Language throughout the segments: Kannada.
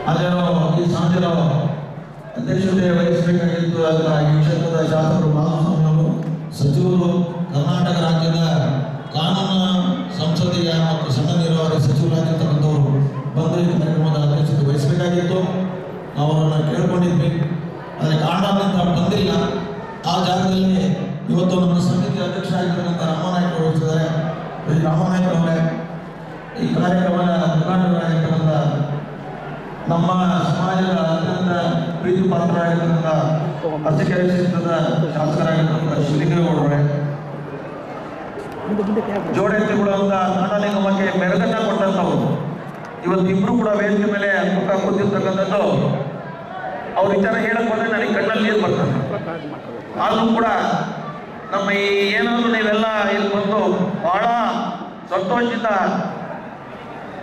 ಅದೇನೋ ಈ ಸಂಜೆನೋ ಅಧ್ಯಕ್ಷತೆ ವಹಿಸಬೇಕಾಗಿತ್ತು. ಅದರ ಈ ಕ್ಷೇತ್ರದ ಶಾಸಕರು ಮಾಧುಸ್ವಾಮಿ ಅವರು, ಸಚಿವರು, ಕರ್ನಾಟಕ ರಾಜ್ಯದ ಕಾನೂನು ಸಂಸದೀಯ ಮತ್ತು ಸಣ್ಣ ನೀರಾವರಿ ಸಚಿವರಾಗಿರ್ತಕ್ಕಂಥವರು ಬಂದು ಈ ಕಾರ್ಯಕ್ರಮದ ಅಧ್ಯಕ್ಷತೆ ವಹಿಸಬೇಕಾಗಿತ್ತು. ಅವರನ್ನು ಕೇಳ್ಕೊಂಡಿದ್ವಿ. ಆದರೆ ಕಾರಣದಿಂದ ಬಂದಿಲ್ಲ. ಆ ಜಾಗದಲ್ಲಿ ಇವತ್ತು ನಮ್ಮ ಸಮಿತಿ ಅಧ್ಯಕ್ಷ ಆಗಿರ್ತಕ್ಕಂಥ ರಾಮನಾಯ್ಕ ಅವರು ಇರ್ತಾರೆ. ರಾಮನಾಯ್ಕ ಅವರೇ, ಈ ಕಾರ್ಯಕ್ರಮದ ಮುಖಂಡರಾಗಿರ್ತಕ್ಕಂಥ ನಮ್ಮ ಸಮಾಜದ ಅತ್ಯಂತ ಪ್ರೀತಿ ಪಾತ್ರರಾಗಿರ್ತಕ್ಕಂಥ ಅರಸೀಕೆರೆ ಕ್ಷೇತ್ರದ ಶಾಸಕರಾಗಿರ್ತಕ್ಕಂಥ ಶಿವಲಿಂಗೇಗೌಡರೇ, ಜೋಡೆತ್ತಿಗಳು ಅಂತ ಕನ್ನಡ ನಿಗಮಕ್ಕೆ ಮೆರುಗನ್ನ ಕೊಟ್ಟಂಥವ್ರು, ಇವತ್ತಿಬ್ಬರು ಕೂಡ ವೇದಿಕೆ ಮೇಲೆ ಮುಖ ಕೂತಿರ್ತಕ್ಕಂಥದ್ದು. ಅವ್ರ ವಿಚಾರ ಹೇಳಕ್ ಬಂದ್ರೆ ನನಗೆ ಕಣ್ಣಲ್ಲಿ ನೀರು ಬರ್ತದೆ. ಆದರೂ ಕೂಡ ನಮ್ಮ ಈ ಏನಾದರೂ ನೀವೆಲ್ಲ ಇಲ್ಲಿ ಬಂದು ಬಹಳ ಸಂತೋಷದಿಂದ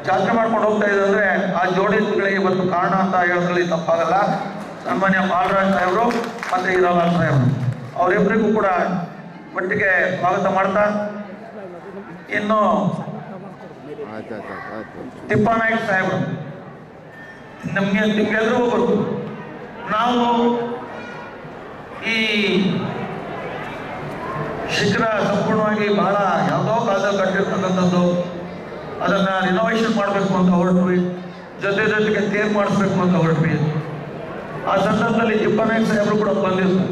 ಜಾತ್ರೆ ಮಾಡ್ಕೊಂಡು ಹೋಗ್ತಾ ಇದೆ ಅಂದರೆ ಆ ಜೋಡೆತ್ತುಗಳಿಗೆ ಒಂದು ಕಾರಣ ಅಂತ ಹೇಳೋದ್ರಲ್ಲಿ ತಪ್ಪಾಗಲ್ಲ. ಸನ್ಮಾನ್ಯ ಬಾಲರಾಜ್ ಸಾಹೇಬರು ಮತ್ತು ಹೀರಾಲಾಲ್ ಸಾಹೇಬರು ಅವರಿಬ್ಬರಿಗೂ ಕೂಡ ಒಟ್ಟಿಗೆ ಸ್ವಾಗತ ಮಾಡ್ತಾ, ಇನ್ನು ತಿಪ್ಪಾನಾಯ್ಕ ಸಾಹೇಬರು, ನಿಮ್ಗೆಲ್ರಿಗೂ ಗೊತ್ತು, ನಾವು ಈ ಶಿಖರ ಸಂಪೂರ್ಣವಾಗಿ ಬಹಳ ಯಾವುದೋ ಕಾಲದಲ್ಲಿ ಕಟ್ಟಿರ್ತಕ್ಕಂಥದ್ದು, ಅದನ್ನು ರಿನೋವೇಷನ್ ಮಾಡಬೇಕು ಅಂತ ಹೊರಟ್ವಿ, ಜೊತೆಗೆ ತೇರು ಮಾಡಿಸ್ಬೇಕು ಅಂತ ಹೊರಟ್ವಿ. ಆ ಸಂದರ್ಭದಲ್ಲಿ ತಿಪ್ಪನಾಯ್ಕ ಸಾಹೇಬರು ಕೂಡ ಬಂದಿದ್ರು.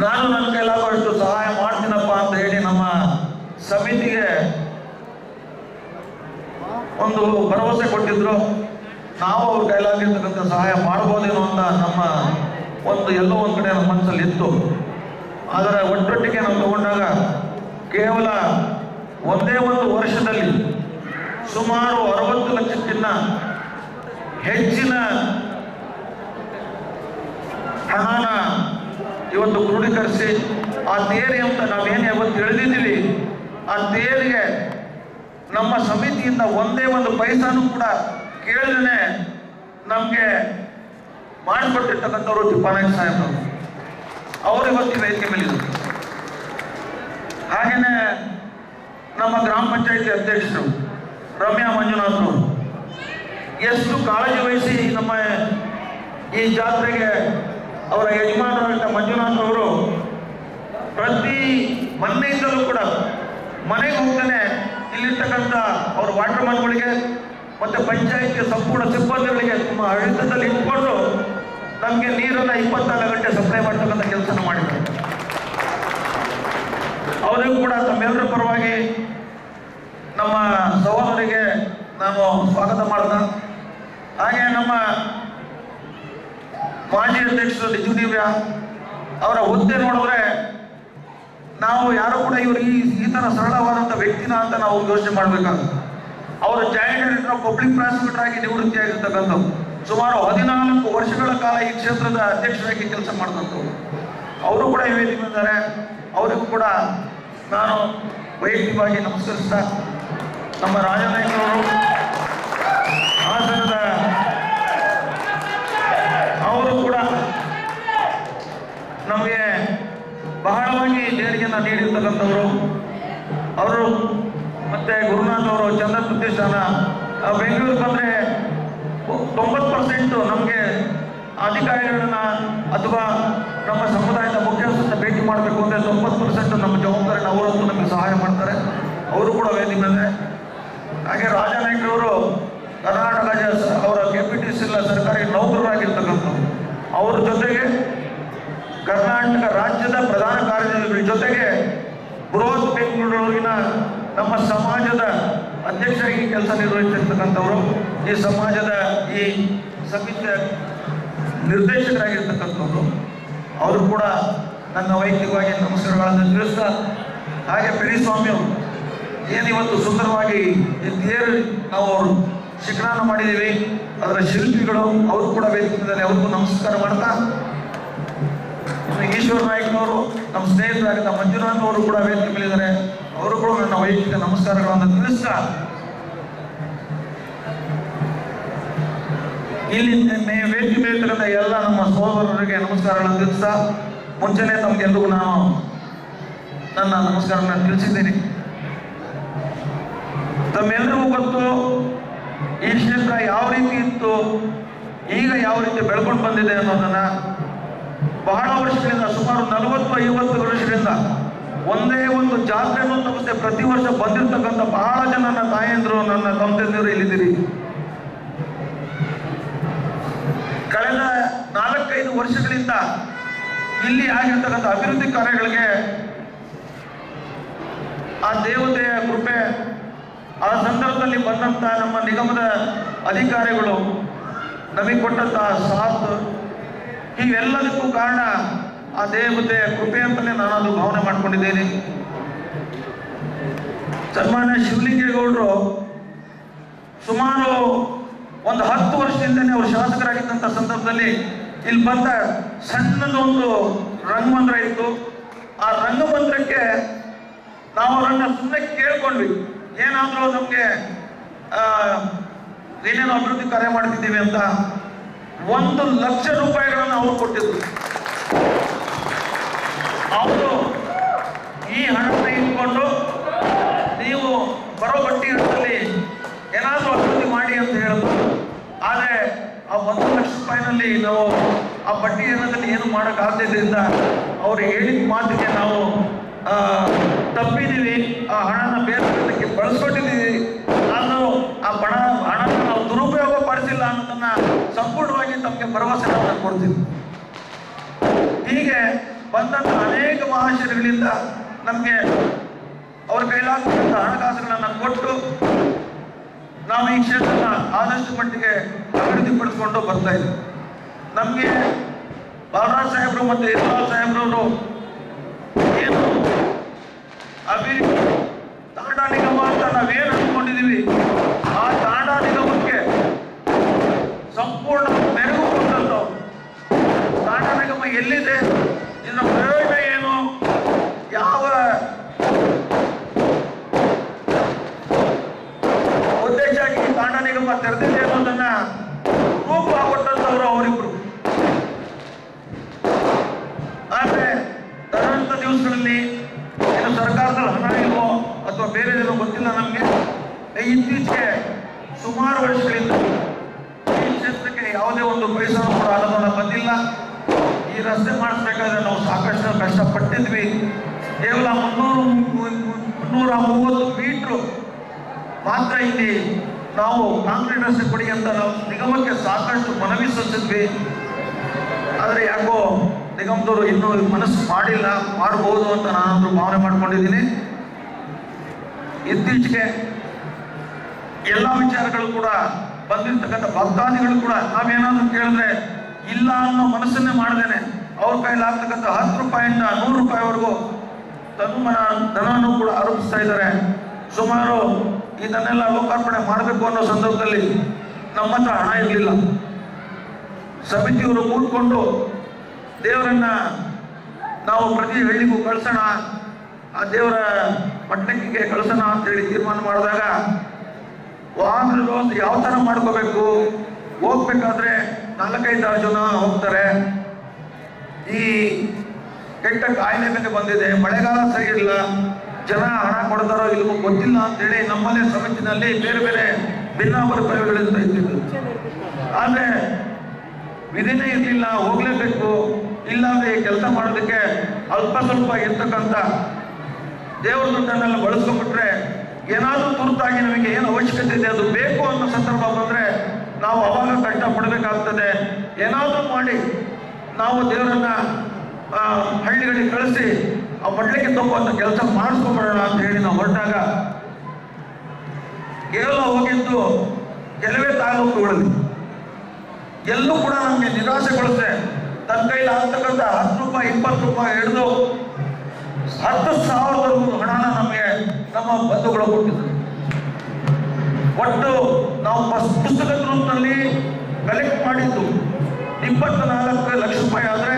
ನಾನು ನನ್ನ ಕೈಲಾಗುವಷ್ಟು ಸಹಾಯ ಮಾಡ್ತೀನಪ್ಪ ಅಂತ ಹೇಳಿ ನಮ್ಮ ಸಮಿತಿಗೆ ಒಂದು ಭರವಸೆ ಕೊಟ್ಟಿದ್ರು. ನಾವು ಅವ್ರ ಕೈಲಾಗಿರ್ತಕ್ಕಂಥ ಸಹಾಯ ಮಾಡ್ಬೋದೇನೋ ಅಂತ ನಮ್ಮ ಎಲ್ಲೋ ಒಂದು ಕಡೆ ನಮ್ಮ ಮನಸ್ಸಲ್ಲಿ ಇತ್ತು. ಅದರ ಒಟ್ಟೊಟ್ಟಿಗೆ ನಾವು ತಗೊಂಡಾಗ ಕೇವಲ ಒಂದೇ ಒಂದು ವರ್ಷದಲ್ಲಿ ಸುಮಾರು 60 ಲಕ್ಷಕ್ಕಿಂತ ಹೆಚ್ಚಿನ ಹಣನ ಇವತ್ತು ಕ್ರೋಢೀಕರಿಸಿ ಆ ತೇರಿ ಅಂತ ನಾವೇನು ಯಾವತ್ತು ತಿಳಿದಿದ್ದೀವಿ, ಆ ತೇರಿಗೆ ನಮ್ಮ ಸಮಿತಿಯಿಂದ ಒಂದೇ ಒಂದು ಪೈಸಾನು ಕೂಡ ಕೇಳಿದ್ರೆ ನಮಗೆ ಮಾಡಿಕೊಟ್ಟಿರ್ತಕ್ಕಂಥವ್ರು ತಿಪ್ಪನಾಯ್ಕ ಸಾಹೇಬರು. ಅವರು ಇವತ್ತು ವೇದಿಕೆ ಮೇಲಿದ್ರು. ಹಾಗೇನೆ ನಮ್ಮ ಗ್ರಾಮ ಪಂಚಾಯತಿ ಅಧ್ಯಕ್ಷರು ರಮ್ಯಾ ಮಂಜುನಾಥ್ರು ಎಷ್ಟು ಕಾಳಜಿ ವಹಿಸಿ ನಮ್ಮ ಈ ಜಾತ್ರೆಗೆ ಅವರ ಯಜಮಾನರಾದ ಮಂಜುನಾಥ್ ಅವರು ಪ್ರತಿ ಮನೆಯಿಂದಲೂ ಕೂಡ ಮನೆಗೆ ಹೋಗ್ತಾನೆ ಇಲ್ಲಿರ್ತಕ್ಕಂಥ ಅವ್ರ ವಾಟರ್ ಮ್ಯಾನ್ಗಳಿಗೆ ಮತ್ತು ಪಂಚಾಯತಿಯ ಸಂಪೂರ್ಣ ಸಿಬ್ಬಂದಿಗಳಿಗೆ ತುಂಬ ಅಳಿತದಲ್ಲಿ ಇಟ್ಕೊಂಡು ನಮಗೆ ನೀರನ್ನು 24 ಗಂಟೆ ಸಪ್ಲೈ ಮಾಡ್ತಕ್ಕಂಥ ಕೆಲಸನ ಮಾಡಿದ್ದಾರೆ. ಅವರಿಗೂ ಕೂಡ ತಮ್ಮೆಲ್ಲರ ಪರವಾಗಿ ನಮ್ಮ ಸಹೋದರಿಗೆ ನಾನು ಸ್ವಾಗತ ಮಾಡಿದ. ಹಾಗೆ ನಮ್ಮ ಮಾಜಿ ಅಧ್ಯಕ್ಷರು ನಿಜುನೀವ್ಯ ಅವರ ಹುದ್ದೆ ನೋಡಿದ್ರೆ ನಾವು ಯಾರು ಕೂಡ ಇವರು ಈ ಥರ ಸರಳವಾದಂಥ ವ್ಯಕ್ತಿನ ಅಂತ ನಾವು ಯೋಚನೆ ಮಾಡಬೇಕಾಗುತ್ತೆ. ಅವರು ಜಾಯಿಂಟ್ ಡೈರೆಕ್ಟರ್ ಪಬ್ಲಿಕ್ ಪ್ರಾಸಿಕ್ಯೂಟರ್ ಆಗಿ ನಿವೃತ್ತಿಯಾಗಿರ್ತಕ್ಕಂಥವ್ರು, ಸುಮಾರು 14 ವರ್ಷಗಳ ಕಾಲ ಈ ಕ್ಷೇತ್ರದ ಅಧ್ಯಕ್ಷರಾಗಿ ಕೆಲಸ ಮಾಡಿದಂಥವ್ರು. ಅವರು ಕೂಡ ವೇದಿಕೆ ಇದ್ದಾರೆ. ಅವರಿಗೂ ಕೂಡ ನಾನು ವೈಯಕ್ತಿಕವಾಗಿ ನಮಸ್ಕರಿಸ್ತಾ, ನಮ್ಮ ರಾಜನಾಯ್ಕರವರು ಹಾಸನದ ಅವರು ಕೂಡ ನಮಗೆ ಬಹಳವಾಗಿ ದೇಣಿಗೆಯನ್ನು ನೀಡಿರ್ತಕ್ಕಂಥವರು. ಅವರು ಮತ್ತು ಗುರುನಾಥ್ ಅವರು ಚಂದ್ರ ಪ್ರತಿಷ್ಠಾನ ಬೆಂಗಳೂರಿಗೆ ಬಂದರೆ 90% ನಮಗೆ ಅಧಿಕಾರಿಗಳನ್ನ ಅಥವಾ ನಮ್ಮ ಸಮುದಾಯದ ಮುಖ್ಯಸ್ಥರನ್ನ ಭೇಟಿ ಮಾಡಬೇಕು ಅಂದರೆ 90% ನಮ್ಮ ಜವಾಬ್ದಾರಿನ ಅವರಂತೂ ನಮಗೆ ಸಹಾಯ ಮಾಡ್ತಾರೆ. ಅವರು ಕೂಡ ವೇದಿಕೆ ಮೇಲೆ. ಹಾಗೆ ರಾಜನಾಯ್ಕರವರು ಕರ್ನಾಟಕ ಅವರ KPTC ಸರ್ಕಾರಿ ನೌಕರರಾಗಿರ್ತಕ್ಕಂಥವ್ರು. ಅವ್ರ ಜೊತೆಗೆ ಕರ್ನಾಟಕ ರಾಜ್ಯದ ಪ್ರಧಾನ ಕಾರ್ಯದರ್ಶಿಗಳ ಜೊತೆಗೆ ಬೃಹತ್ ಬೆಂಗಳೂರಿನ ನಮ್ಮ ಸಮಾಜದ ಅಧ್ಯಕ್ಷರಾಗಿ ಕೆಲಸ ನಿರ್ವಹಿಸಿರ್ತಕ್ಕಂಥವರು, ಈ ಸಮಾಜದ ಈ ಸಮಿತಿಯ ನಿರ್ದೇಶಕರಾಗಿರ್ತಕ್ಕಂಥವ್ರು. ಅವರು ಕೂಡ ನನ್ನ ವೈಯಕ್ತಿಕವಾಗಿ ನಮಸ್ಕಾರಗಳನ್ನು ತಿಳಿಸ್ತಾ, ಹಾಗೆ ಪೆರಿಸ್ವಾಮಿ ಅವರು ಏನಿವತ್ತು ಸುಂದರವಾಗಿ ತೇರು ನಾವು ಅವರು ಶಿಖರನ ಮಾಡಿದ್ದೀವಿ, ಅದರ ಶಿಲ್ಪಿಗಳು ಅವರು ಕೂಡ ವೇದಿಕೆಯಲ್ಲಿ ಅವ್ರಿಗೂ ನಮಸ್ಕಾರ ಮಾಡ್ತಾ, ಈಶ್ವರ ನಾಯ್ಕನವರು ನಮ್ಮ ಸ್ನೇಹಿತರಾಗಿದ್ದ ಮಂಜುನಾಥ್ ಅವರು ಕೂಡ ವೇದಿಕೆ ಮೇಲಿದ್ದಾರೆ. ಅವರು ಕೂಡ ನನ್ನ ವೈಯಕ್ತಿಕ ನಮಸ್ಕಾರಗಳನ್ನು ತಿಳಿಸ್ತಾ, ಇಲ್ಲಿ ವೇದಿಕೆ ಮೇಲಿರ್ತಕ್ಕಂಥ ಎಲ್ಲ ನಮ್ಮ ಸಹೋದರರಿಗೆ ನಮಸ್ಕಾರಗಳನ್ನು ತಿಳಿಸ್ತಾ, ಮುಂಚೆನೆ ತಮಗೆಲ್ಲರಿಗೂ ನಾನು ನನ್ನ ನಮಸ್ಕಾರಗಳನ್ನು ತಿಳಿಸಿದ್ದೀನಿ. ತಮ್ಮೆಲ್ಲರಿಗೂ ಗೊತ್ತು ಈ ಕ್ಷೇತ್ರ ಈಗ ಯಾವ ರೀತಿ ಬೆಳ್ಕೊಂಡು ಬಂದಿದೆ ಅನ್ನೋದನ್ನ ಬಹಳ ವರ್ಷಗಳಿಂದ, ಸುಮಾರು 40-50 ವರ್ಷಗಳಿಂದ ಒಂದೇ ಒಂದು ಜಾತ್ರೆನೂ ತಪ್ಪದೆ ಪ್ರತಿ ವರ್ಷ ಬಂದಿರತಕ್ಕಂಥ ಬಹಳ ಜನ ನನ್ನ ತಾಯಂದ್ರು, ನನ್ನ ತಂದೆಯರು ಇಲ್ಲಿದ್ದೀರಿ. ಕಳೆದ 4-5 ವರ್ಷಗಳಿಂದ ಇಲ್ಲಿ ಆಗಿರ್ತಕ್ಕಂಥ ಅಭಿವೃದ್ಧಿ ಕಾರ್ಯಗಳಿಗೆ ಆ ದೇವತೆಯ ಕೃಪೆ, ಆ ಸಂದರ್ಭದಲ್ಲಿ ಬಂದಂತ ನಮ್ಮ ನಿಗಮದ ಅಧಿಕಾರಿಗಳು ನಮಗೆ ಕೊಟ್ಟಂತ ಸಾಥ್, ಇವೆಲ್ಲದಕ್ಕೂ ಕಾರಣ ಆ ದೇವತೆಯ ಕೃಪೆ ಅಂತಲೇ ನಾನು ಅದು ಭಾವನೆ ಮಾಡ್ಕೊಂಡಿದ್ದೇನೆ. ಸನ್ಮಾನ್ಯ ಶಿವಲಿಂಗೇಗೌಡರು ಸುಮಾರು ಒಂದು 10 ವರ್ಷದಿಂದನೇ ಅವರು ಶಾಸಕರಾಗಿದ್ದಂಥ ಸಂದರ್ಭದಲ್ಲಿ ಇಲ್ಲಿ ಬಂದ ಸಣ್ಣದೊಂದು ರಂಗಮಂದಿರ ಇತ್ತು. ಆ ರಂಗಮಂದಿರಕ್ಕೆ ನಾವು ಅವರನ್ನ ಸುಮ್ಮನೆ ಕೇಳ್ಕೊಂಡ್ವಿ, ಏನಾದರೂ ನಮಗೆ ಏನೇನೋ ಅಭಿವೃದ್ಧಿ ಕಾರ್ಯ ಮಾಡ್ತಿದ್ದೀವಿ ಅಂತ. 1 ಲಕ್ಷ ರೂಪಾಯಿಗಳನ್ನು ಅವರು ಕೊಟ್ಟಿದ್ರು. ಅವರು ಈ ಹಣವನ್ನು ಇಟ್ಕೊಂಡು ನೀವು ಬರೋ ಬಡ್ಡಿ ಹಣದಲ್ಲಿ ಏನಾದರೂ ಅಭಿವೃದ್ಧಿ ಮಾಡಿ ಅಂತ ಹೇಳಿದ್ರು. ಆದರೆ ಆ 1 ಲಕ್ಷ ರೂಪಾಯಿನಲ್ಲಿ ನಾವು ಆ ಬಡ್ಡಿ ಹಣದಲ್ಲಿ ಏನು ಮಾಡೋಕ್ಕಾಗದಿದ್ದರಿಂದ ಅವ್ರು ಹೇಳಿದ ಮಾತಿಗೆ ನಾವು ತಪ್ಪಿದ್ದೀವಿ, ಆ ಹಣನ ಬೇರೆ ಬಳಸ್ಕೊಟ್ಟಿದ್ದೀವಿ, ನಾನು ಆ ಹಣನ ನಾವು ದುರುಪಯೋಗ ಪಡಿಸಿಲ್ಲ ಅನ್ನೋದನ್ನ ಸಂಪೂರ್ಣವಾಗಿ ತಮಗೆ ಭರವಸೆ ನಾವು ಕೊಡ್ತೀವಿ. ಹೀಗೆ ಬಂದಂಥ ಅನೇಕ ಮಹಾಶಯಗಳಿಂದ ನಮಗೆ ಅವ್ರ ಕೈಲಾಗ್ತಕ್ಕಂಥ ಹಣಕಾಸುಗಳನ್ನು ಕೊಟ್ಟು ನಾವು ಈ ಕ್ಷೇತ್ರನ ಆದಷ್ಟು ಮಟ್ಟಿಗೆ ಅಭಿವೃದ್ಧಿಪಡಿಸ್ಕೊಂಡು ಬರ್ತಾ ಇದ್ದೀವಿ. ನಮಗೆ ಬಾಲರಾಜ್ ಸಾಹೇಬರು ಮತ್ತು ಯಶವಂತ್ ಸಾಹೇಬ್ರವರು ಏನು ಅಭಿವೃದ್ಧಿ ತಾಂಡಾ ನಿಗಮ ಅಂತ ನಾವೇನು ಅಂದ್ಕೊಂಡಿದ್ದೀವಿ, ಆ ತಾಂಡಾ ನಿಗಮಕ್ಕೆ ಸಂಪೂರ್ಣ ಮೆರುಗು ಕೊಟ್ಟಂಥವ್ರು. ತಾಂಡಾ ನಿಗಮ ಎಲ್ಲಿದೆ, ಇದರ ಪ್ರಯೋಜನ ಏನು, ಯಾವ ಉದ್ದೇಶಕ್ಕಾಗಿ ತಾಂಡಾ ನಿಗಮ ತೆರೆದಿದೆ ಅನ್ನೋದನ್ನ ರೂಪ ಕೊಟ್ಟಂಥವ್ರು ಅವರಿಬ್ರು. ಆದರೆ ತರಂತ ದಿವಸಗಳಲ್ಲಿ ಏನು ಸರ್ಕಾರದಲ್ಲಿ ಹಣ ಇಲ್ವೋ ಅಥವಾ ಬೇರೆ ಏನೋ ಗೊತ್ತಿಲ್ಲ ನಮಗೆ, ಇತ್ತೀಚೆಗೆ ಸುಮಾರು ವರ್ಷಗಳಿಂದ ಈ ಕ್ಷೇತ್ರಕ್ಕೆ ಯಾವುದೇ ಒಂದು ಪೈಸಾ ಕೂಡ ಅನುದಾನ ಬಂದಿಲ್ಲ. ಈ ರಸ್ತೆ ಮಾಡಿಸ್ಬೇಕಾದ್ರೆ ನಾವು ಸಾಕಷ್ಟು ಕಷ್ಟಪಟ್ಟಿದ್ವಿ. ಕೇವಲ 330 ಮೀಟ್ರು ಮಾತ್ರ ಇಲ್ಲಿ ನಾವು ಕಾಂಕ್ರೀಟ್ ರಸ್ತೆ ಕೊಡಿ ಅಂತ ನಾವು ನಿಗಮಕ್ಕೆ ಸಾಕಷ್ಟು ಮನವಿ ಸಲ್ಲಿಸಿದ್ವಿ. ಆದರೆ ಯಾಕೋ ನಿಗಮದವರು ಇನ್ನೂ ಮನಸ್ಸು ಮಾಡಿಲ್ಲ, ಮಾಡಬಹುದು ಅಂತ ನಾನಂತೂ ಭಾವನೆ ಮಾಡ್ಕೊಂಡಿದ್ದೀನಿ. ಇತ್ತೀಚೆಗೆ ಎಲ್ಲ ವಿಚಾರಗಳು ಕೂಡ ಬಂದಿರ್ತಕ್ಕಂಥ ಭಕ್ತಾದಿಗಳು ಕೂಡ ನಾವೇನಾದ್ರೂ ಕೇಳಿದ್ರೆ ಇಲ್ಲ ಅನ್ನೋ ಮನಸ್ಸನ್ನೇ ಮಾಡ್ದೇನೆ ಅವ್ರ ಕೈಲಾಗ್ತಕ್ಕಂಥ 10 ರೂಪಾಯಿಂದ 100 ರೂಪಾಯಿವರೆಗೂ ಧನವನ್ನು ಕೂಡ ಆರೋಪಿಸ್ತಾ ಇದ್ದಾರೆ. ಸುಮಾರು ಇದನ್ನೆಲ್ಲ ಲೋಕಾರ್ಪಣೆ ಮಾಡಬೇಕು ಅನ್ನೋ ಸಂದರ್ಭದಲ್ಲಿ ನಮ್ಮ ಹತ್ರ ಹಣ ಇರಲಿಲ್ಲ. ಸಮಿತಿಯವರು ಕೂತ್ಕೊಂಡು ದೇವರನ್ನ ನಾವು ಪ್ರತಿ ಹಳ್ಳಿಗೂ ಕಳಿಸೋಣ, ಆ ದೇವರ ಪಟ್ಟಣಕ್ಕೆ ಕಳಿಸೋಣ ಅಂತೇಳಿ ತೀರ್ಮಾನ ಮಾಡಿದಾಗ ವಾಹನಗಳು ಯಾವ ಥರ ಮಾಡ್ಕೋಬೇಕು, ಹೋಗ್ಬೇಕಾದ್ರೆ 4-5 ಜನ ಹೋಗ್ತಾರೆ. ಈ ಕೆಟ್ಟ ಕಾಯಿಲೆ ಮೇಲೆ ಬಂದಿದೆ, ಮಳೆಗಾಲ ಸರಿ ಇಲ್ಲ, ಜನ ಹಣ ಕೊಡ್ತಾರೋ ಇಲ್ವೋ ಗೊತ್ತಿಲ್ಲ ಅಂತೇಳಿ ನಮ್ಮಲ್ಲೇ ಸಮಿತಿನಲ್ಲಿ ಬೇರೆ ಬೇರೆ ಭಿನ್ನಾಭಿಪ್ರಾಯಗಳಿಂದ ಇದ್ದಿದ್ದು. ಆದರೆ ವಿಧಿನೇ ಇರಲಿಲ್ಲ, ಹೋಗ್ಲೇಬೇಕು, ಇಲ್ಲಾಂದ್ರೆ ಕೆಲಸ ಮಾಡೋದಕ್ಕೆ ಅಲ್ಪ ಸ್ವಲ್ಪ ಇರ್ತಕ್ಕಂಥ ದೇವ್ರ ದುಡ್ಡನ್ನೆಲ್ಲ ಬಳಸ್ಕೊಂಡ್ಬಿಟ್ರೆ ಏನಾದರೂ ತುರ್ತಾಗಿ ನಮಗೆ ಏನು ಅವಶ್ಯಕತೆ ಇದೆ ಅದು ಬೇಕು ಅನ್ನೋ ಸಂದರ್ಭ ಬಂದರೆ ನಾವು ಅವಾಗ ಕಷ್ಟಪಡಬೇಕಾಗ್ತದೆ. ಏನಾದರೂ ಮಾಡಿ ನಾವು ದೇವರನ್ನ ಹಳ್ಳಿಗಳಿಗೆ ಕಳಿಸಿ ಆ ಮಡ್ಲಿಗೆ ತಪ್ಪುವಂಥ ಕೆಲಸ ಮಾಡಿಸ್ಕೊಂಡ್ಬಿಡೋಣ ಅಂತ ಹೇಳಿ ನಾವು ಹೊರಟಾಗ ಕೇವಲ ಹೋಗಿದ್ದು ಕೆಲವೇ ತಾಲೂಕುಗಳಲ್ಲಿ ಎಲ್ಲೂ ಕೂಡ ನಮಗೆ ನಿರಾಸೆಗೊಳಿಸಿದೆ. ತನ್ನ ಕೈಲಿ ಆಗ್ತಕ್ಕಂಥ 10 ರೂಪಾಯಿ 20 ರೂಪಾಯಿ ಹಿಡಿದು 10,000 ಹಣನ ನಮಗೆ ನಮ್ಮ ಬಂಧುಗಳು ಕೊಟ್ಟಿದ್ರು. ಒಟ್ಟು ನಾವು ಪುಸ್ತಕದ ರೂಪದಲ್ಲಿ ಕಲೆಕ್ಟ್ ಮಾಡಿದ್ದು 24 ಲಕ್ಷ ರೂಪಾಯಿ. ಆದರೆ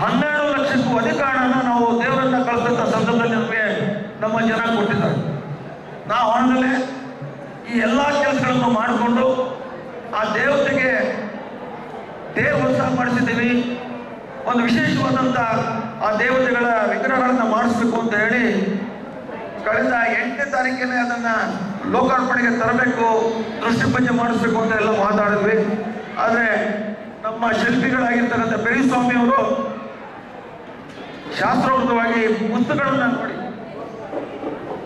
12 ಲಕ್ಷಕ್ಕೂ ಅಧಿಕ ಹಣನ ನಾವು ದೇವರನ್ನ ಕಳಿಸಿದಂಥ ಸಂದರ್ಭದಲ್ಲಿ ನಮಗೆ ನಮ್ಮ ಜನ ಕೊಟ್ಟಿದ್ದಾರೆ. ನಾವು ಹಣದಲ್ಲೇ ಈ ಎಲ್ಲ ಕೆಲಸಗಳನ್ನು ಮಾಡಿಕೊಂಡು ಆ ದೇವತೆಗೆ ದೇವೋತ್ಸವ ಮಾಡಿಸಿದ್ದೀವಿ. ಒಂದು ವಿಶೇಷವಾದಂಥ ಆ ದೇವತೆಗಳ ವಿಗ್ರಹಗಳನ್ನು ಮಾಡಿಸ್ಬೇಕು ಅಂತ ಹೇಳಿ ಕಳೆದ 8ನೇ ತಾರೀಕಿನೇ ಅದನ್ನು ಲೋಕಾರ್ಪಣೆಗೆ ತರಬೇಕು, ದೃಷ್ಟಿ ಪೂಜೆ ಮಾಡಿಸ್ಬೇಕು ಅಂತ ಎಲ್ಲ ಮಾತಾಡಿದ್ವಿ. ಆದರೆ ನಮ್ಮ ಶಿಲ್ಪಿಗಳಾಗಿರ್ತಕ್ಕಂಥ ಪೆರಿಸ್ವಾಮಿ ಅವರು ಶಾಸ್ತ್ರೋಕ್ತವಾಗಿ ಪುಸ್ತಕಗಳನ್ನ ನೋಡಿ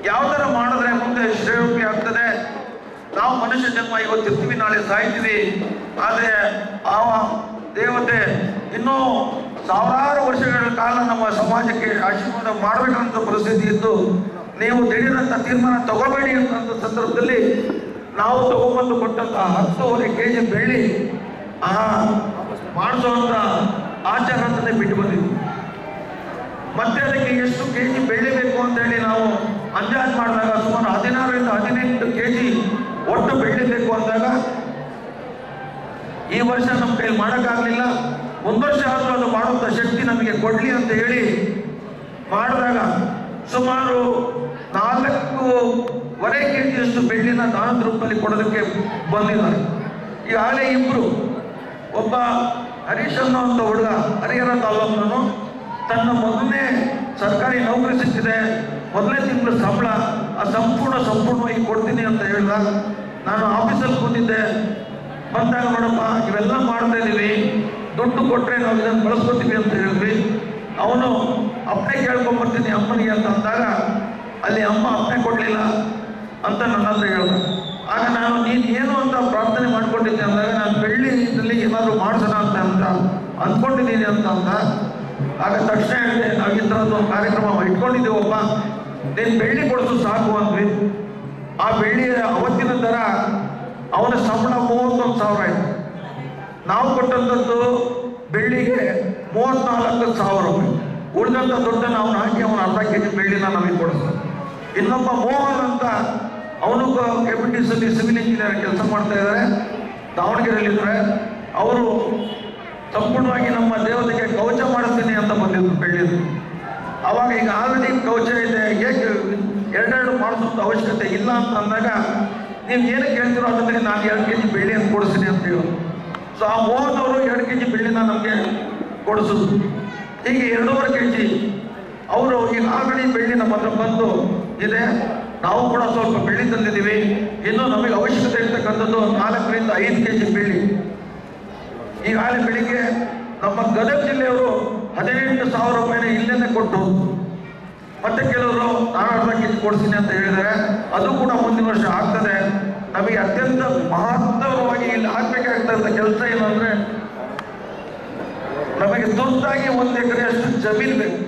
ಯಾವ ಥರ ಮಾಡಿದ್ರೆ ಮುಂದೆ ಶ್ರೇಯೋಪಿ ಆಗ್ತದೆ. ನಾವು ಮನುಷ್ಯ ಜನ್ಮ ಇವತ್ತಿರ್ತೀವಿ, ನಾಳೆ ಸಾಯ್ತೀವಿ, ಆದರೆ ಆ ದೇವತೆ ಇನ್ನೂ ಸಾವಿರಾರು ವರ್ಷಗಳ ಕಾಲ ನಮ್ಮ ಸಮಾಜಕ್ಕೆ ಆಶೀರ್ವಾದ ಮಾಡಬೇಕಂತ ಪರಿಸ್ಥಿತಿ ಇದ್ದು ನೀವು ದಿಢೀರಂತ ತೀರ್ಮಾನ ತಗೋಬೇಡಿ ಅಂತ ಸಂದರ್ಭದಲ್ಲಿ ನಾವು ತಗೊಂಬಂದು ಕೊಟ್ಟಂತ 10.5 kg ಬೆಳ್ಳಿ ಮಾಡಿಸುವಂತ ಆಚಾರನೇ ಬಿಟ್ಟು ಬಂದಿದ್ವಿ. ಮತ್ತೆ ಅದಕ್ಕೆ ಎಷ್ಟು kg ಬೆಳ್ಳಿ ಬೇಕು ಅಂತ ಹೇಳಿ ನಾವು ಅಂದಾಜು ಮಾಡಿದಾಗ ಸುಮಾರು 16ರಿಂದ 18 kg ಒಟ್ಟು ಬೆಳ್ಳಿ ಬೇಕು ಅಂದಾಗ ಈ ವರ್ಷ ನಮ್ಮ ಕೈಲಿ ಮಾಡೋಕ್ಕಾಗಲಿಲ್ಲ. ಒಂದು ವರ್ಷ ಆದರೂ ಅದು ಮಾಡುವಂಥ ಶಕ್ತಿ ನಮಗೆ ಕೊಡಲಿ ಅಂತ ಹೇಳಿ ಮಾಡಿದಾಗ ಸುಮಾರು 4.25 kg ಬೆಳ್ಳಿನ ದಾನದ ರೂಪದಲ್ಲಿ ಕೊಡೋದಕ್ಕೆ ಬಂದಿದ್ದಾರೆ. ಈಗಾಗಲೇ ಇಬ್ಬರು, ಒಬ್ಬ ಹರೀಶ್ ಅನ್ನೋ ಹುಡುಗ ಹರಿಹರ ತಾಲೂಕಿನವನು, ತನ್ನ ಮೊದಲನೇ ಸರ್ಕಾರಿ ನೌಕರಿ ಸಿಕ್ಕಿದೆ, ಮೊದಲನೇ ತಿಂಗಳು ಸಂಬಳ ಸಂಪೂರ್ಣವಾಗಿ ಕೊಡ್ತೀನಿ ಅಂತ ಹೇಳಿದ. ನಾನು ಆಫೀಸಲ್ಲಿ ಕೂತಿದ್ದೆ, ಬಂದಾಗ ನೋಡಪ್ಪ ಇವೆಲ್ಲ ಮಾಡ್ತಾ ಇದ್ದೀವಿ, ದುಡ್ಡು ಕೊಟ್ಟರೆ ನಾವು ಇದನ್ನು ಬಳಸ್ಕೊತೀವಿ ಅಂತ ಹೇಳಿದ್ವಿ. ಅವನು ಅಪ್ಪಣೆ ಕೇಳ್ಕೊಂಬರ್ತೀನಿ ಅಮ್ಮನಿಗೆ ಅಂತ ಅಂದಾಗ ಅಲ್ಲಿ ಅಮ್ಮ ಅಪ್ಪಣೆ ಕೊಡಲಿಲ್ಲ ಅಂತ ನನ್ನ ಹತ್ರ ಹೇಳಿದ. ಆಗ ನಾನು ನೀನು ಏನು ಅಂತ ಪ್ರಾರ್ಥನೆ ಮಾಡ್ಕೊಂಡಿದ್ದೆ ಅಂದಾಗ ನಾನು ಬೆಳ್ಳಿಯಲ್ಲಿ ಏನಾದರೂ ಮಾಡಿಸೋಣ ಅಂತ ಅಂದ್ಕೊಂಡಿದ್ದೀನಿ ಅಂತ ಅಂದ. ಆಗ ತಕ್ಷಣ ಹೇಳಿದೆ, ನಾವು ಈ ಥರದ್ದು ಕಾರ್ಯಕ್ರಮ ಇಟ್ಕೊಂಡಿದ್ದೀವಪ್ಪ, ನೀನು ಬೆಳ್ಳಿ ಕೊಡಿಸು ಸಾಕು ಅಂದ್ವಿ. ಆ ಬೆಳ್ಳಿಯ ಅವತ್ತಿನ ದರ ಅವನ ಸಂಬಳ 31,000 ಆಯಿತು. ನಾವು ಕೊಟ್ಟಂಥದ್ದು ಬೆಳ್ಳಿಗೆ 34,000 ರೂಪಾಯಿ. ಉಳಿದಂಥ ದುಡ್ಡನ್ನು ಅವನು ಹಾಕಿ ಅವನು 1/2 kg ಬೆಳ್ಳಿನ ನಮಗೆ ಕೊಡಿಸ್ತಾನೆ. ಇನ್ನೊಬ್ಬ ಮೋಹನ್ ಅಂತ ಅವನು ಕೆಪಿಟಿಸಲ್ಲಿ ಸಿವಿಲ್ ಇಂಜಿನಿಯರ್ ಕೆಲಸ ಮಾಡ್ತಾ ಇದ್ದಾರೆ, ದಾವಣಗೆರೆಯಲ್ಲಿದ್ದಾರೆ. ಅವರು ಸಂಪೂರ್ಣವಾಗಿ ನಮ್ಮ ದೇವತೆಗೆ ಕವಚ ಮಾಡಿಸ್ತೀನಿ ಅಂತ ಬಂದಿದ್ರು ಬೆಳ್ಳಿದು. ಅವಾಗ ಈಗ ಆಲ್ರೆಡಿ ಕವಚ ಇದೆ, ಏಕೆ 2 ಮಾಡಿಸೋದು ಅವಶ್ಯಕತೆ ಇಲ್ಲ ಅಂತ ಅಂದಾಗ ನೀವು ಏನಕ್ಕೆ ಹೇಳ್ತೀರೋ ಅದಕ್ಕೆ ನಾನು 2 kg ಬೆಳ್ಳಿಯನ್ನು ಕೊಡಿಸ್ತೀನಿ ಅಂತ ಹೇಳೋದು. ಸೊ ಆ ಮೋಹನ್ ಅವರು 2 kg ಬೆಳ್ಳಿನ ನಮಗೆ ಕೊಡಿಸೋದು. ಹೀಗೆ 2.5 kg ಅವರು ಈಗ ಆಲ್ರೆಡಿ ಬೆಳ್ಳಿ ನಮ್ಮ ಹತ್ರ ಬಂದು ಇದೆ. ನಾವು ಕೂಡ ಸ್ವಲ್ಪ ಬೆಳ್ಳಿ ತಂದಿದ್ದೀವಿ. ಇನ್ನು ನಮಗೆ ಅವಶ್ಯಕತೆ ಇರ್ತಕ್ಕಂಥದ್ದು 4ರಿಂದ 5 kg ಬೆಳ್ಳಿ. ಈಗಾಗಲೇ ಬೆಳಿಗ್ಗೆ ನಮ್ಮ ಗದಗ ಜಿಲ್ಲೆಯವರು 18,000 ರೂಪಾಯಿನ ಇಲ್ಲೇನೆ ಕೊಟ್ಟು, ಮತ್ತೆ ಕೆಲವರು 1/2 kg ಕೊಡ್ತೀನಿ ಅಂತ ಹೇಳಿದ್ದಾರೆ. ಅದು ಕೂಡ ಮುಂದಿನ ವರ್ಷ ಆಗ್ತದೆ. ನಮಗೆ ಅತ್ಯಂತ ಮಹತ್ವವಾಗಿ ಇಲ್ಲಿ ಆಗ್ಬೇಕಾಗ್ತಕ್ಕಂಥ ಕೆಲಸ ಏನಂದ್ರೆ, ನಮಗೆ ತುರ್ತಾಗಿ 1 ಎಕರೆಯಷ್ಟು ಜಮೀನು ಬೇಕು.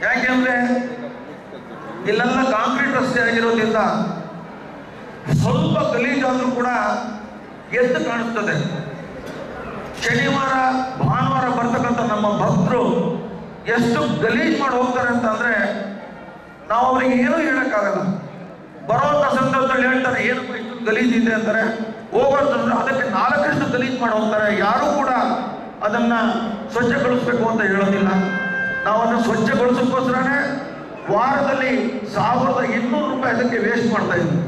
ಯಾಕೆಂದ್ರೆ ಇಲ್ಲೆಲ್ಲ ಕಾಂಕ್ರೀಟ್ ರಸ್ತೆ ಆಗಿರೋದ್ರಿಂದ ಸ್ವಲ್ಪ ಗಲೀಜಾದ್ರೂ ಕೂಡ ಎದ್ದು ಕಾಣಿಸ್ತದೆ. ಶನಿವಾರ ಭಾನುವಾರ ಬರ್ತಕ್ಕಂಥ ನಮ್ಮ ಭಕ್ತರು ಎಷ್ಟು ಗಲೀಜ್ ಮಾಡಿ ಹೋಗ್ತಾರೆ ಅಂತಂದ್ರೆ ನಾವು ಅವರಿಗೆ ಏನೂ ಹೇಳಕ್ಕಾಗಲ್ಲ. ಬರೋಂಥ ಸಂದರ್ಭದಲ್ಲಿ ಹೇಳ್ತಾರೆ ಏನಪ್ಪ ಇಷ್ಟು ಗಲೀಜ್ ಇದೆ ಅಂತಾರೆ, ಹೋಗೋದಂದ್ರೆ ಅದಕ್ಕೆ 4ರಷ್ಟು ಗಲೀಜ್ ಮಾಡಿ ಹೋಗ್ತಾರೆ. ಯಾರೂ ಕೂಡ ಅದನ್ನ ಸ್ವಚ್ಛಗೊಳಿಸ್ಬೇಕು ಅಂತ ಹೇಳೋದಿಲ್ಲ. ನಾವು ಅದನ್ನು ಸ್ವಚ್ಛಗೊಳಿಸೋಕ್ಕೋಸ್ಕರನೇ ವಾರದಲ್ಲಿ 1,200 ರೂಪಾಯಿ ಅದಕ್ಕೆ ವೇಸ್ಟ್ ಮಾಡ್ತಾ ಇದ್ವಿ.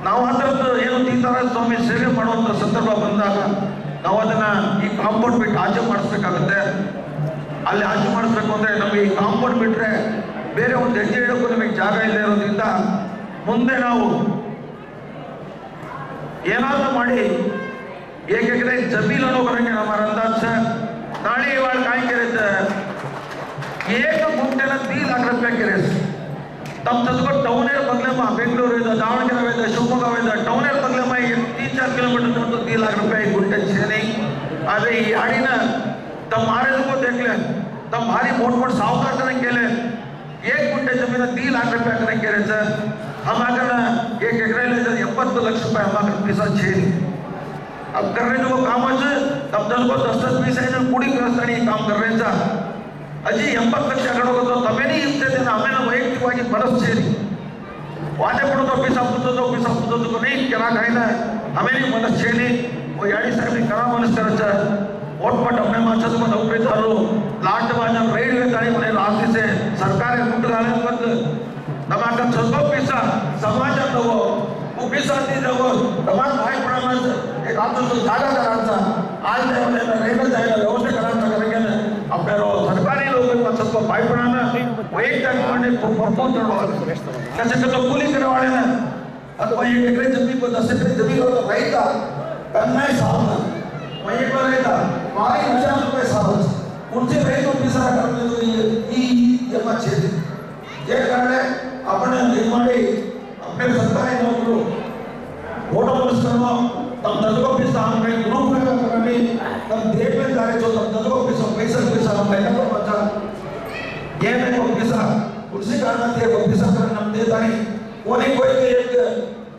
ನಾವು ಅದರದ್ದು ಏನು ತೀರ್ಥರಾಜ ಸ್ವಾಮಿ ಸೇವೆ ಮಾಡುವಂಥ ಸಂದರ್ಭ ಬಂದಾಗ ನಾವು ಅದನ್ನ ಈ ಕಾಂಪೌಂಡ್ ಬಿಟ್ಟು ಆಚೆ ಮಾಡಿಸ್ಬೇಕಾಗುತ್ತೆ. ಅಲ್ಲಿ ಆಚೆ ಮಾಡಿಸ್ಬೇಕು ಅಂದರೆ ನಮಗೆ ಈ ಕಾಂಪೌಂಡ್ ಬಿಟ್ಟರೆ ಬೇರೆ ಒಂದು ಹೆಜ್ಜೆ ಇಡೋಕ್ಕೂ ನಮಗೆ ಜಾಗ ಇಲ್ಲದೆ ಇರೋದ್ರಿಂದ ಮುಂದೆ ನಾವು ಏನಾದರೂ ಮಾಡಿ 1 ಎಕರೆ ಜಮೀನು ಬರೋಂಗೆ ನಮ್ಮ ಅಂದಾಜ ನಾಳೆ ಇವಾಗ ಕಾಯ್ಕೆ ಇರುತ್ತೆ. 1 ಗುಂಟೆ 3 लाख रुपये के रेस तब तक टाउन बगले में बेंगलुरु दावणगे शिवमोग्ग टाउन बगले में 3-4 किलोमीटर 3 लाख रुपये गुंटे छे नहीं. आधे आड़ीन तम मारे को देख ले, तम भारी मोट साहूकार करने के लिए 1 गुंटे जमीन 3 लाख रुपये करने के रहे सर. हम अगर 1 एकड़ ले 70 लाख रुपये हम अगर पैसा छे नहीं. अब कर रहे जो काम है तब 10-20 है पूरी ग्रस्तानी काम कर रहे सर. अजी 80 ಲಕ್ಷ ಕಡೋದು ತಮೇನೇ ಇರ್ತದೆ. ಆಮೇಲೆ ವೈಯಕ್ತಿಕವಾಗಿ ಬರಸ್ ಸೇರಿ ವಾದೆ ಕೊಡೋದು पैसा पूछो को नहीं क्या खाना हमें नहीं मनस छेली वो याडी साहब ने करा मनस कराचा ओटपट अपने माचस में नौकरीदारों लाट बाजा रेलवे गाड़ी मने रास्ते से सरकारी मुंड गाले बंद तमाका सब पैसा समाज तो वो पैसा दी जाओ तमाम भाई पड़ना एक आदमी तो जागा कराचा आज ने रेलवे जाएगा व्यवस्था कराना करेंगे अपने सरकारी लोगों का सबको भाई पड़ाना वो एक टाइम में परफॉर्म करवा कैसे तो कूली करने वाले ना 1 एकड़ जमीन को 10 एकड़ जमीन हो तो रैत कन्ना साल एक रैत भारी लक्षांतर रुपये साल उनसे रैत ऑफिसर ಈ ನಮ್ಮ ಕ್ಷೇತ್ರ जे कारण आपण ಮಾಡಿ अपने सरकारी नौकरू फोटो पुरस्कार तब दलगो ऑफिसर हम कहीं ग्रुप में करने तब देख में जा रहे जो तब दलगो ऑफिसर पैसा हम लेना तो बचा ये नहीं ऑफिसर उसी कारण से ऑफिसर कर नाम देता नहीं कोई एक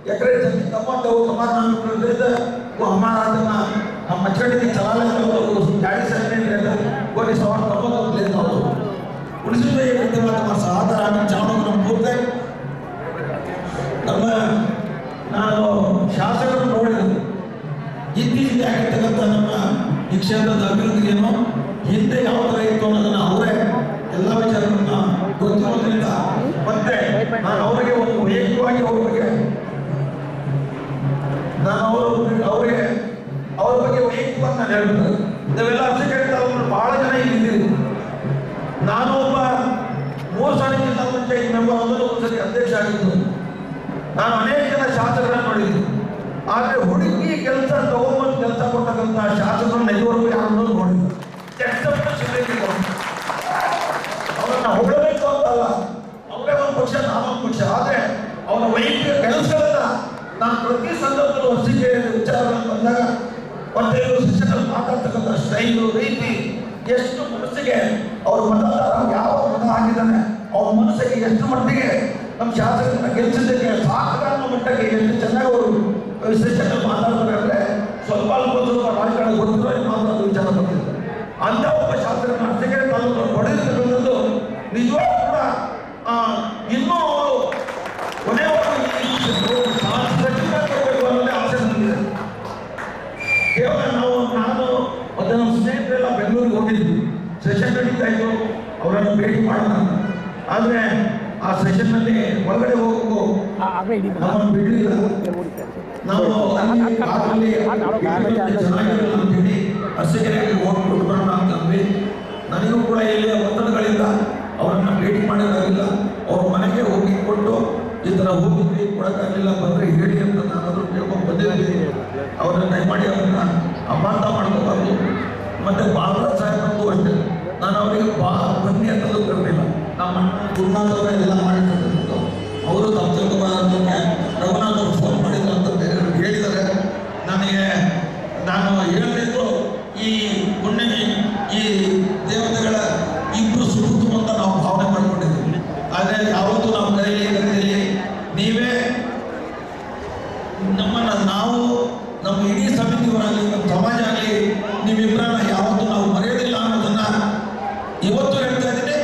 एकड़े जमीन टमाटो हमारा नाम कर देता वो हमारा आदमी हम मछली की चला लेते हो गाड़ी से नहीं लेते कोई सवाल टमाटो लेता हो उसी में ये विद्यमान तुम्हारा सहारा आने चावलों को हम बोलते ನಮ್ಮ ನಾನು ಶಾಸಕರು ನೋಡಿದ್ರು ಇತ್ತೀಚೆಗೆ ಆಗಿರ್ತಕ್ಕಂಥ ನಮ್ಮ ಈ ಕ್ಷೇತ್ರದ ಅಭಿವೃದ್ಧಿಗೇನು ಹಿಂದೆ ಯಾವ ಥರ ಇತ್ತು ಅನ್ನೋದನ್ನ ಅವರೇ ಎಲ್ಲ ವಿಚಾರಗಳನ್ನ ಗೊತ್ತಿರೋದ್ರಿಂದ ಮತ್ತೆ ನಾನು ಅವರಿಗೆ ಒಂದು ವೈಯಕ್ತಿಕವಾಗಿ ಅವ್ರ ಬಗ್ಗೆ ನಾನು ಅವರಿಗೆ ಅವ್ರ ಬಗ್ಗೆ ವೈಯಕ್ತಿಕವಾಗಿ ನಾನು ಹೇಳ್ಬೇಕು ನಾವೆಲ್ಲ ಅರ್ಚಕರು ಬಹಳ ಜನ ಇಲ್ಲಿದ್ದೀವಿ ನಾನು ಒಬ್ಬ 3 ಸಾರಿ ಜಿಲ್ಲಾ ಪಂಚಾಯತ್ ಮೆಂಬರ್ ಒಂದ್ಸರಿ ಅಧ್ಯಕ್ಷ ಆಗಿದ್ದು ನಾನು ಅನೇಕ ಜನ ಶಾಸಕರನ್ನು ನೋಡಿದ್ದೀನಿ ಆದರೆ ಹುಡುಗಿ ಕೆಲಸ ತಗೊಂಬಂದು ಕೆಲಸ ಕೊಡ್ತಕ್ಕಂಥ ಶಾಸಕರನ್ನ ಇದುವರೆಗೂ ಯಾರನ್ನೂ ನೋಡಿಲ್ಲ ಅವರನ್ನ ಹೊಗಳಬೇಕು ಅಂತಲ್ಲ ಅವರೇ ಒಂದು ಪಕ್ಷ ನಾನೊಂದು ಪಕ್ಷ ಆದರೆ ಅವರ ವೈಯಕ್ತಿಕ ಕೆಲಸಗಳನ್ನ ನಾನು ಪ್ರತಿ ಸಂದರ್ಭದಲ್ಲೂ ವರ್ಷಕ್ಕೆ ವಿಚಾರಗಳನ್ನು ಬಂದಾಗ ಮತ್ತೆ ಶಿಕ್ಷಕರು ಮಾತಾಡ್ತಕ್ಕಂಥ ಸ್ಟೈಲು ರೀತಿ ಎಷ್ಟು ಮನಸ್ಸಿಗೆ ಅವ್ರ ಮತದಾರ ಯಾವ ಮತ ಹಾಕಿದ್ದಾನೆ ಅವ್ರ ಮನಸ್ಸಿಗೆ ಎಷ್ಟು ಮಟ್ಟಿಗೆ ನಮ್ಮ ಶಾಸಕರನ್ನ ಗೆಲ್ಲಿಸಿದ್ದಕ್ಕೆ ಸಾಕನ್ನು ಮಟ್ಟಕ್ಕೆ ಎಷ್ಟು ಚೆನ್ನಾಗಿ ಅವರು ಶಿಕ್ಷಕರು ಮಾತಾಡ್ತಾರೆ ಅಂದರೆ ಸ್ವಲ್ಪ ರಾಜಕಾರಣ ಗೊತ್ತಿರೋ ಮಾತಾಡೋದು ವಿಚಾರ ಬಂದಿದೆ ಅಂತ ಒಬ್ಬ ಶಾಸಕರನ್ನ ಅರಸೀಕೆರೆ ತಾಲೂಕು ಹೊಡೆದಿರ್ತಕ್ಕಂಥದ್ದು ನಿಜವಾಗ್ಲೂ ಕೂಡ ಇನ್ನೂ ಅವರು ಕೊನೆಯವರೆಗೂ ಸಚಿವರಾಗಬೇಕು ಅನ್ನೋದೇ ಆಸೆ ಬಂದಿದೆ ಕೇವಲ ನಾನು ಮತ್ತೆ ನಮ್ಮ ಸ್ನೇಹಿತರೆಲ್ಲ ಬೆಂಗಳೂರಿಗೆ ಹೋಗಿದ್ವಿ ಸೆಷನ್ ನಡೀತಾ ಇತ್ತು ಅವರನ್ನು ಭೇಟಿ ಮಾಡೋಣ ಆದರೆ ಆ ಸೆಷನ್ನಲ್ಲಿ ಹೊರಗಡೆ ಹೋಗೋದು ನಮ್ಮನ್ನು ಬಿಡಲಿಲ್ಲ ನಾವು ಚೆನ್ನಾಗಿರಲ್ಲ ಅಂತೇಳಿ ಅರಸೀಕೆರೆಗೆ ಹೋಗ್ಬಿಟ್ಟು ಬರೋಣ ಅಂತಂದ್ವಿ ನನಗೂ ಕೂಡ ಇಲ್ಲಿ ಒತ್ತಡಗಳಿಂದ ಅವರನ್ನು ಭೇಟಿ ಮಾಡೋದಾಗಿಲ್ಲ ಅವ್ರ ಮನೆಗೆ ಹೋಗಿ ಕೊಟ್ಟು ಈ ಥರ ಹೋಗಿದ್ವಿ ಕೊಡೋಕ್ಕಾಗಲಿಲ್ಲ ಬಂದರೆ ಹೇಳಿ ಅಂತ ನಾನು ಅದ್ರ ಕೇಳ್ಕೊಂಡು ಬಂದಿದ್ದೀನಿ ಅವ್ರನ್ನ ದಯಮಾಡಿ ಅವ್ರನ್ನ ಅಪಾರ್ಥ ಮಾಡ್ಕೋಬಾರ್ದು ಮತ್ತು ಬಾಲರಾಜ್ ಸಾಹೇಬರು ಅಷ್ಟೇ ನಾನು ಅವರಿಗೆ ಬನ್ನಿ ಅನ್ನೋದು ಕರೆದಿಲ್ಲ ನಮ್ಮ ಗುರುನಾಥ್ ಅವರೇ ಎಲ್ಲ ಮಾಡಿರ್ತಕ್ಕಂಥದ್ದು ಅವರು ತಮ್ಮ ತಿಳ್ಕೊಬಾರ್ದು ರಘುನಾಥ್ ಅವರು ಫೋನ್ ಮಾಡಿದ್ರು ಅಂತ ಬೇರೆ ಹೇಳಿದ್ದಾರೆ ನನಗೆ ನಾನು ಹೇಳಬೇಕು ಈ ಹುಣ್ಣಿಮೆ ಈ ದೇವತೆಗಳ ಇಬ್ಬರು ಸುತ್ತು ಅಂತ ನಾವು ಭಾವನೆ ಮಾಡ್ಕೊಂಡಿದ್ದೀವಿ ಆದರೆ ಯಾವತ್ತೂ ನಾವು ಕರೆಯಲ್ಲಿ ನೀವೇ ನಮ್ಮನ್ನು ನಾವು ನಮ್ಮ ಇಡೀ ಸಮಿತಿಯವರಾಗಲಿ ನಮ್ಮ ಸಮಾಜ ಆಗಲಿ ನೀವಿಬ್ಬರನ್ನ ಯಾವತ್ತೂ ನಾವು ಮರೆಯೋದಿಲ್ಲ ಅನ್ನೋದನ್ನು ಇವತ್ತು ಹೇಳ್ತಾ ಇದ್ದೀನಿ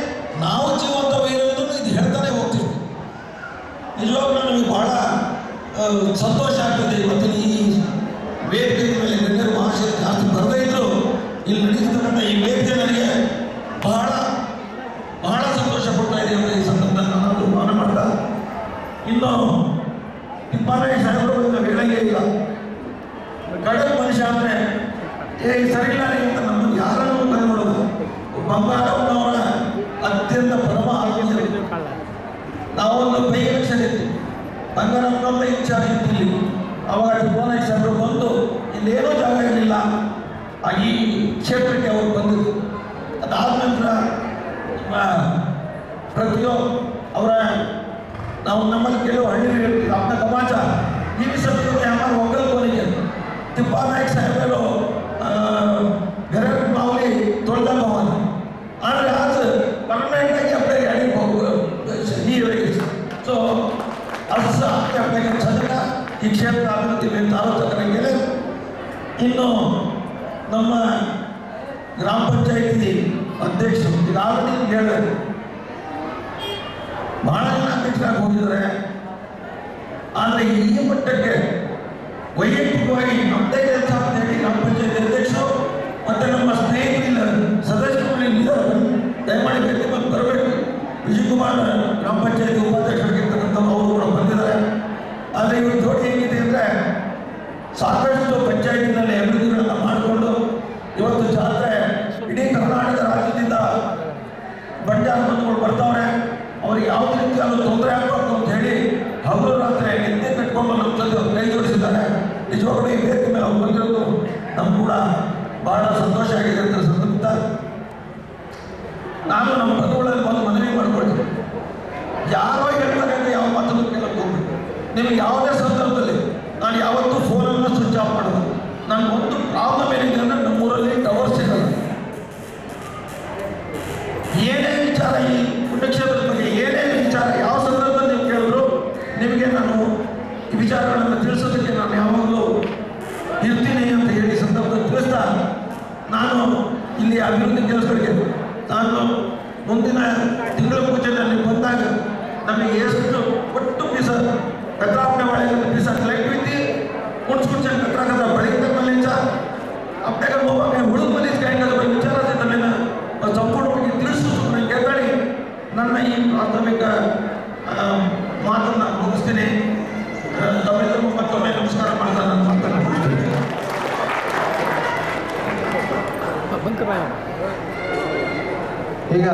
ನಾವು ಜೀವಂತವಾಗಿರೋದನ್ನು ಇದು ಹೇಳ್ತಾನೆ ಹೋಗ್ತೀವಿ ನಿಜವಾಗ್ಲೂ ನಮಗೆ ಬಹಳ ಸಂತೋಷ ಆಗ್ತದೆ ಇವತ್ತಿನ ಈ ವೇದಿಕೆ ಮೇಲೆ ಗಣ್ಯರು ಮಹಾಶಯ ಜಾಸ್ತಿ ಬರದೇ ಇದ್ರು ಇಲ್ಲಿ ನಡೀತಕ್ಕಂಥ ಈ ವೇದಿಕೆ ನನಗೆ ಬಹಳ ಬಹಳ ಸಂತೋಷ ಪಡ್ತಾ ಇದೆ ಅಂತ ಈ ಸಂದರ್ಭದಲ್ಲಿ ನಾನು ತೀರ್ಮಾನ ಮಾಡ್ತಾ ಇನ್ನು ತಿಪ್ಪಾರಾಯ ಸಾಹೇಬರು ನಾವು ಹೇಳಂಗೇ ಇಲ್ಲ ಕಡಲ್ ಮನುಷ್ಯ ಅಂದರೆ ಸರಿ ಇಲ್ಲ ಅಂತ ನಮ್ಮನ್ನು ಯಾರನ್ನೂ ಕೈಗೊಳ್ಳೋದು ಬಂಗಾರಪ್ಪನವರ ಅತ್ಯಂತ ಪರಮ ಆತ್ಮೀಯರು ನಾವೊಂದು ಬೈ ಎಲೆಕ್ಷನ್ ಇತ್ತು ಬಂಗಾರಪ್ಪನವರ ವಿಚಾರ ಇತ್ತು ಇಲ್ಲಿ ಅವಾಗ ತಿಪ್ಪಾರಾಯ ಸಾಹೇಬರು ಬಂದು ಇಲ್ಲೇನೂ ಜಾಗ ಇರಲಿಲ್ಲ ಈ ಕ್ಷೇತ್ರಕ್ಕೆ ಅವರು ಬಂದಿದ್ದು ಅದಾದ ನಂತರ ಪ್ರತಿಯೊಬ್ಬ ಅವರ ನಾವು ನಮ್ಮಲ್ಲಿ ಕೆಲವು ಹಳ್ಳಿಗಳು ಹೇಳ್ತೀವಿ अपना समाचार ये भी सब लोग हमारे वोकल को नहीं कहते तिप्पानायक साहेबರು घरे मावली तोड़ता भवन ಆದರೆ आज परमनेंट ಆಗಿ आपल्या गाडी ही सो असं आपल्या ಸದನ ಈ ಕ್ಷೇತ್ರ ಅಭಿವೃದ್ಧಿ ಆಲೋಚನೆ गेले ಇನ್ನು ನಮ್ಮ ಗ್ರಾಮ ಪಂಚಾಯತಿ ಅಧ್ಯಕ್ಷರು ಈಗಾಗಲೇ ಹೇಳಿದ್ರು ಬಹಳ ಜನ ಅಧ್ಯಕ್ಷರಾಗಿ ಹೋಗಿದ್ದಾರೆ ಆದರೆ ಈ ಮಟ್ಟಕ್ಕೆ ವೈಯಕ್ತಿಕವಾಗಿ ನಮ್ಮದೇ ಕೆಲಸ ಅಂತ ಹೇಳಿ ಗ್ರಾಮ ಪಂಚಾಯತಿ ಅಧ್ಯಕ್ಷರು ಮತ್ತು ನಮ್ಮ ಸ್ನೇಹಿತರಿಂದ ಸದಸ್ಯರುಗಳಿದ್ದಾರೆ ದಯಮಾಡಿ ಭೇಟಿ ಬಂದು ಬರಬೇಕು ವಿಜಯಕುಮಾರ್ ಗ್ರಾಮ ಪಂಚಾಯತಿ ಉಪಾಧ್ಯಕ್ಷರಾಗಿರ್ತಕ್ಕಂಥವ್ರು ಅವರು ಕೂಡ ಬಂದಿದ್ದಾರೆ ಆದರೆ ಇವ್ರ ಜೋಡಿ ಹೇಗಿದೆ ಅಂದರೆ ಸಾಕಷ್ಟು ಪಂಚಾಯತಿನಲ್ಲಿ ಅಭಿವೃದ್ಧಿಗಳನ್ನು ಮಾಡಿಕೊಂಡು ಇವತ್ತು ಜಾತ್ರೆ ಇಡೀ ಕರ್ನಾಟಕ ರಾಜ್ಯದಿಂದ ಬಂಜಾರ ಬಂಧುಗಳು ಬರ್ತಾವ್ರೆ ಅವ್ರಿಗೆ ಯಾವುದೇ ರೀತಿಯಾದ ತೊಂದರೆ ಆಗಬಾರ್ದು ಅಂತ ಹೇಳಿ ಹಗಲು ರಾತ್ರಿ ನಿದ್ದೆ ಕಟ್ಕೊಂಡು ನಿಜವಾಗ್ಲೂ ಈ ವೇದಿಕೆ ಮೇಲೆ ಅವ್ರು ಬಂದಿರೋದು ನಮ್ಗೆ ಕೂಡ ಬಹಳ ಸಂತೋಷ ಆಗಿದೆ ಅಂತ ಸಂದರ್ಭ ನಾನು ನಮ್ಮ ಬಂಧುಗಳಲ್ಲಿ ಬಂದು ಮನವಿ ಮಾಡ್ಕೊಳ್ತೀನಿ. ಯಾರೋ ಹೇಳ್ತಾರೆ ಅಂತ ಯಾವ ಮಾತನ್ನು ಕೇಳಕ್ಕೆ ಹೋಗ್ಬೇಕು. ನಿಮಗೆ ಯಾವುದೇ ಸಂದರ್ಭದಲ್ಲಿ ನಾನು ಯಾವತ್ತೂ ಫೋನನ್ನು ಸ್ವಿಚ್ ಆಫ್ ಮಾಡೋದು. ನನಗೆ ಒಂದು ಪ್ರಾಬ್ಲಮ್ ಏನಿದೆ ಅಂದರೆ ನಮ್ಮೂರಲ್ಲಿ ಟವರ್ ಸಿಗಲ್ಲ. ಏನೇ ವಿಚಾರ ಈ ಪುಣ್ಯಕ್ಷೇತ್ರದ ಬಗ್ಗೆ ಏನೇ ವಿಚಾರ ಯಾವ ಸಂದರ್ಭದಲ್ಲಿ ನೀವು ಕೇಳಿದ್ರು ನಿಮಗೆ ನಾನು ಈ ವಿಚಾರಗಳನ್ನು ತಿಳಿಸೋದಕ್ಕೆ ನಾನು ಯಾವಾಗಲೂ ಇರ್ತೀನಿ ಅಂತ ಹೇಳಿ ಸಂದರ್ಭದಲ್ಲಿ ತಿಳಿಸ್ತಾ ನಾನು ಇಲ್ಲಿ ಅಭಿವೃದ್ಧಿ ಕೆಲಸಗಳಿಗೆ ನಾನು ಮುಂದಿನ ತಿಂಗಳ ಪೂಜೆಯಲ್ಲಿ ಬಂದಾಗ ನಮಗೆ ಎಷ್ಟು ಒಟ್ಟು ಪೀಸ ಕತ್ರಾಪಣೆ ಒಳಗೆ ಪೀಸ ಕಲೆಕ್ಟ್ ಐತಿ ಕುಣಿಸ್ಕುಡ್ಸ ಕತ್ರಾಕದ ಬಳಿಕ ಮಲ್ಲಿಂಚ ಅಪ್ಪಗ ಹೋಗಿ ಹುಡುಗ ಮಲ್ಲಿ ಕಾಯ್ಕದ ಬಗ್ಗೆ ವಿಚಾರ ತನ್ನ ಸಂಪೂರ್ಣವಾಗಿ ತಿಳಿಸೋದು ನನಗೆ ಕೇಳಿ ನನ್ನ ಈ ಪ್ರಾಥಮಿಕ ಮಾತನ್ನು ಮುಗಿಸ್ತೀನಿ. ತಮ್ಮೆಲ್ಲರಿಗೂ ಮತ್ತೊಮ್ಮೆ ನಮಸ್ಕಾರ ಮಾಡ್ತಾ ನಾನು ಮಾತನಾಡ್ತೀನಿ. ಈಗ